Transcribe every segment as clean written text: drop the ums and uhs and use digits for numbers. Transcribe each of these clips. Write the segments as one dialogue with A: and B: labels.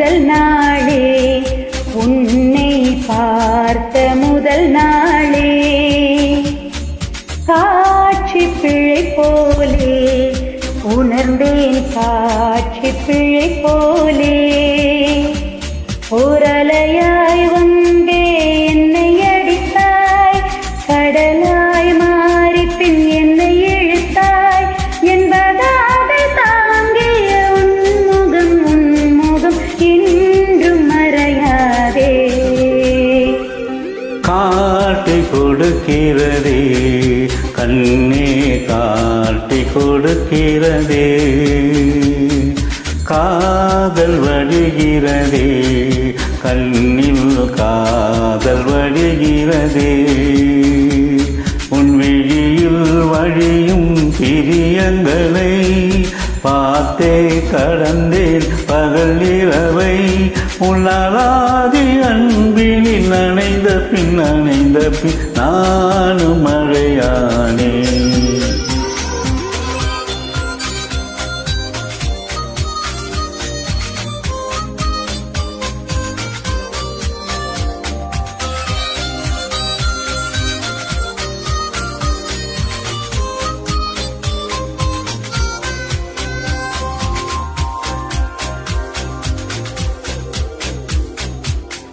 A: முதல் நாளே, உன்னை பார்த்த முதல் நாளே, காட்சி பிழை போலே உணர்ந்தேன், காட்சி பிழை போலே. ஓரலையாய் வந்தே என்னை அடித்தாய், கடலாய் மாறி பின் என்னை இழுத்தாய், என்பதாக தாங்கிய உன்முகம் இன்றும் மறையாதே.
B: காட்டி கொடுக்கிறதே கண்ணே, காட்டி கொடுக்கிறதே, காதல் வழிகிறதே கண்ணில், காதல் வழிகிறதே. உன் விழியில் வழியும் பிரியங்களை பார்த்தே கடந்தேன் பகல் இரவை. உன்னலாதி அன்பினில் அணைந்த பின் நானும் மழையானே.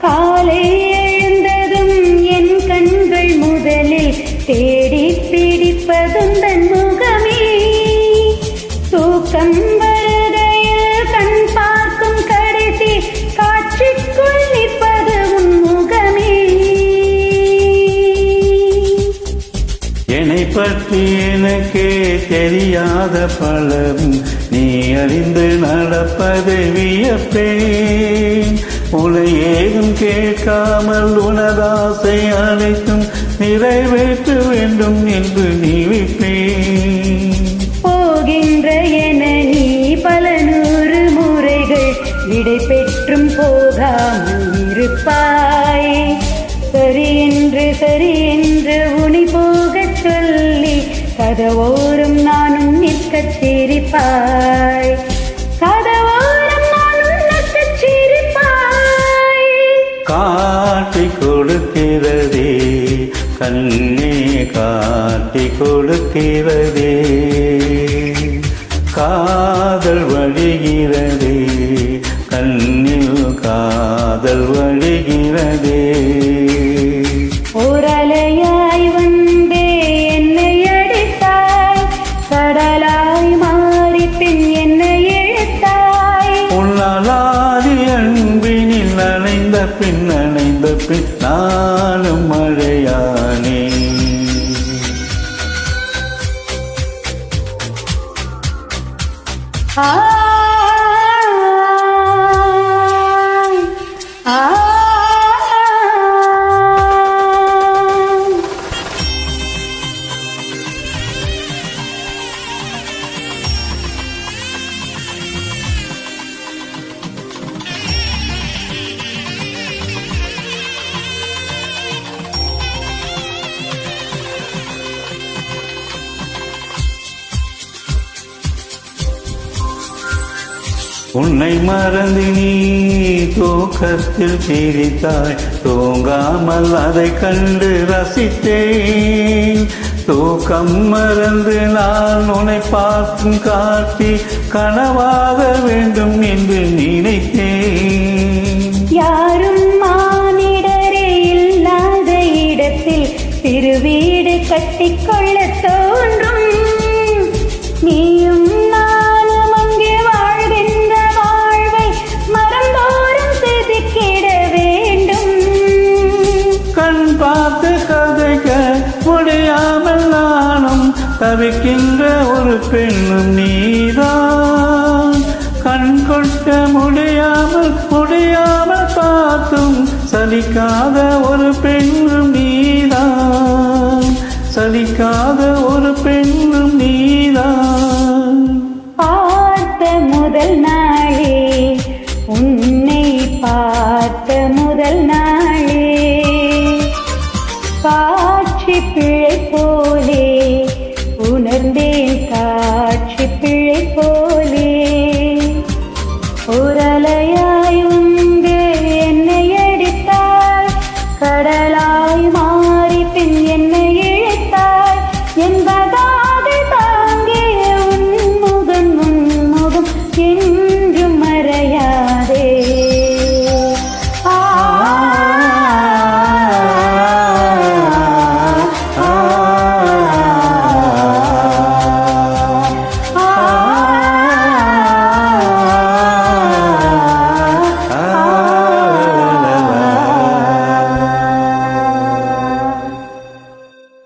A: காலை எழுந்ததும் என் கண்கள் முதலில் தேடி பிடிப்பதும் தன் முகமே. தூக்கம் வருகையில் கண் பார்க்கும் கடைசி காட்சிக்குள் நிற்பது உன் முகமே.
B: என்னை பற்றி எனக்கே தெரியாத பலரும் நீ அறிந்து நடப்பதை வியப்பேன். உன்னை ஏதும் கேட்காமல் உனதாசை அனைத்தும் நிறைவேற்ற வேண்டும் என்று நினைப்பேன்.
A: போகின்ற என நீ பல 100 முறைகள் விடை பெற்றும் போகாமல் இருப்பாய். சரி என்று உனி போகச் சொல்லி கதவோரம் நானும் நிற்கச் சிரிப்பாய். கதவோரம் நானும் நிற்கச் சிரிப்பாய்.
B: காட்டி கொடுக்கிறதே கண்ணே, காட்டி கொடுக்கிறதே, காதல் வழிகிறதே கண்ணில், காதல் வழிகிறதே.
A: ஓரலையாய் வந்தே என்னை அடித்தாய், கடலாய் மாறி பின் என்னை இழுத்தாய்.
B: உன்னலாதி அன்பினில் அணைந்த பின் நானும் மழையானே.
A: ஆ ஆ
B: உன்னை மறந்து நீ தூக்கத்தில் சிரித்தாய், தூங்காமல் அதை கண்டு ரசித்தேன். தூக்கம் மறந்து நான் உன்னை பார்க்கும் காட்சி கனவாக வேண்டும் என்று நினைத்தேன்.
A: யாரும் மானிடரே இல்லாத இடத்தில் திருவீடு கட்டிக்கொள்ள தோன்றும். நீயும் நானும் அங்கே வாழ்கின்ற வாழ்வை மரந்தோறும் செதுக்கிட வேண்டும்.
B: கண் பார்த்து கதைக்க முடியாமல் நானும் தவிக்கின்ற ஒரு பெண்ணும் நீதான். கண் கொட்ட முடியாமல் பார்த்தும் சலிக்காத ஒரு பெண்ணும் நீதான், சலிக்காத ஒரு பெண்ணும் நீதான்.
A: பார்த்த முதல் நாளே, உன்னை பார்த்த முதல் நாளே, காட்சி பிழை போலே உணர்ந்தேன்.